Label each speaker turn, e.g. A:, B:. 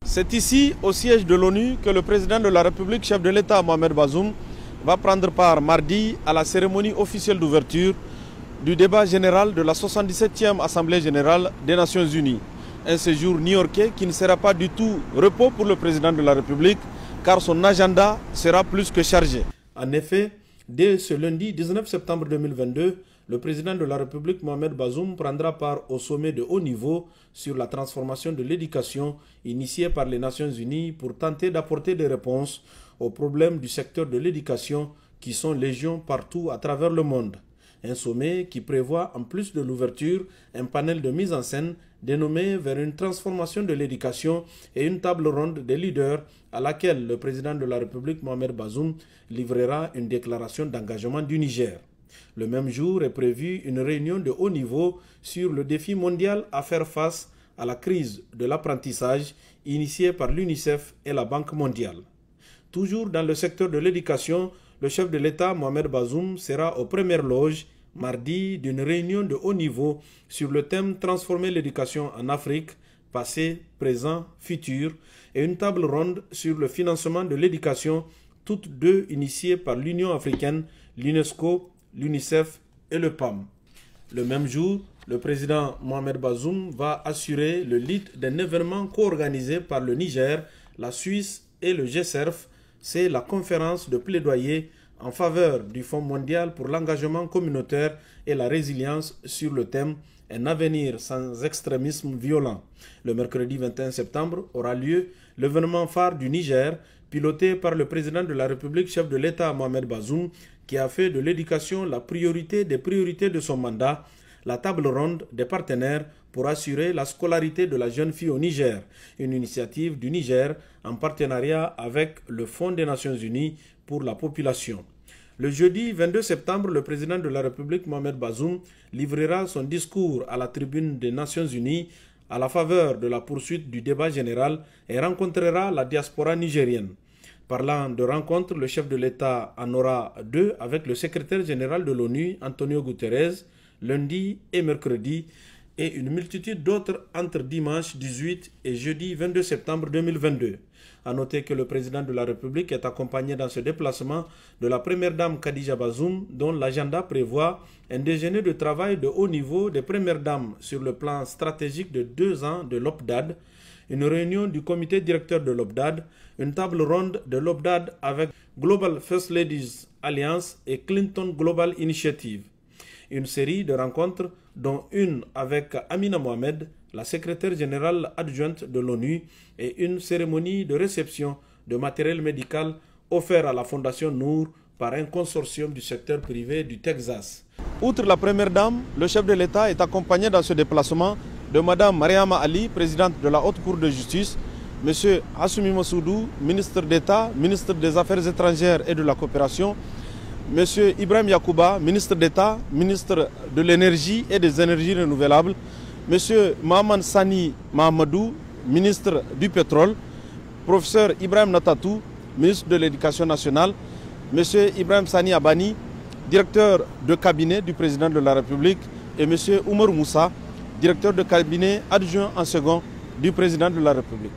A: C'est ici, au siège de l'ONU, que le président de la République, chef de l'État Mohamed Bazoum, va prendre part mardi à la cérémonie officielle d'ouverture du débat général de la 77e Assemblée générale des Nations Unies. Un séjour new-yorkais qui ne sera pas du tout repos pour le président de la République, car son agenda sera plus que chargé. En effet, dès ce lundi 19 septembre 2022, le président de la République Mohamed Bazoum prendra part au sommet de haut niveau sur la transformation de l'éducation initié par les Nations Unies pour tenter d'apporter des réponses aux problèmes du secteur de l'éducation qui sont légion partout à travers le monde. Un sommet qui prévoit, en plus de l'ouverture, un panel de mise en scène dénommé vers une transformation de l'éducation et une table ronde des leaders à laquelle le président de la République Mohamed Bazoum livrera une déclaration d'engagement du Niger. Le même jour est prévue une réunion de haut niveau sur le défi mondial à faire face à la crise de l'apprentissage initiée par l'UNICEF et la Banque mondiale. Toujours dans le secteur de l'éducation, le chef de l'État Mohamed Bazoum sera aux premières loges mardi d'une réunion de haut niveau sur le thème « Transformer l'éducation en Afrique, passé, présent, futur » et une table ronde sur le financement de l'éducation, toutes deux initiées par l'Union africaine, l'UNESCO, l'UNICEF et le PAM. Le même jour, le président Mohamed Bazoum va assurer le lead d'un événement co-organisé par le Niger, la Suisse et le GCERF. C'est la conférence de plaidoyer en faveur du Fonds mondial pour l'engagement communautaire et la résilience sur le thème « Un avenir sans extrémisme violent ». Le mercredi 21 septembre aura lieu l'événement phare du Niger, piloté par le président de la République, chef de l'État Mohamed Bazoum, qui a fait de l'éducation la priorité des priorités de son mandat, la table ronde des partenaires pour assurer la scolarité de la jeune fille au Niger, une initiative du Niger en partenariat avec le Fonds des Nations Unies pour la population. Le jeudi 22 septembre, le président de la République Mohamed Bazoum livrera son discours à la tribune des Nations Unies à la faveur de la poursuite du débat général et rencontrera la diaspora nigérienne. Parlant de rencontre, le chef de l'État en aura deux avec le secrétaire général de l'ONU, Antonio Guterres, lundi et mercredi, et une multitude d'autres entre dimanche 18 et jeudi 22 septembre 2022. A noter que le président de la République est accompagné dans ce déplacement de la première dame Khadija Bazoum, dont l'agenda prévoit un déjeuner de travail de haut niveau des premières dames sur le plan stratégique de 2 ans de l'OPDAD, une réunion du comité directeur de l'OPDAD, une table ronde de l'OPDAD avec Global First Ladies Alliance et Clinton Global Initiative. Une série de rencontres, dont une avec Amina Mohamed, la secrétaire générale adjointe de l'ONU, et une cérémonie de réception de matériel médical offert à la Fondation Nour par un consortium du secteur privé du Texas. Outre la première dame, le chef de l'État est accompagné dans ce déplacement de Mme Mariama Ali, présidente de la Haute Cour de justice, M. Hassoumi Massoudou, ministre d'État, ministre des Affaires étrangères et de la coopération, M. Ibrahim Yacouba, ministre d'État, ministre de l'Énergie et des Énergies renouvelables, M. Mahaman Sani Mahamadou, ministre du Pétrole, professeur Ibrahim Natatou, ministre de l'Éducation nationale, M. Ibrahim Sani Abani, directeur de cabinet du président de la République, et M. Oumar Moussa, directeur de cabinet adjoint en second du président de la République.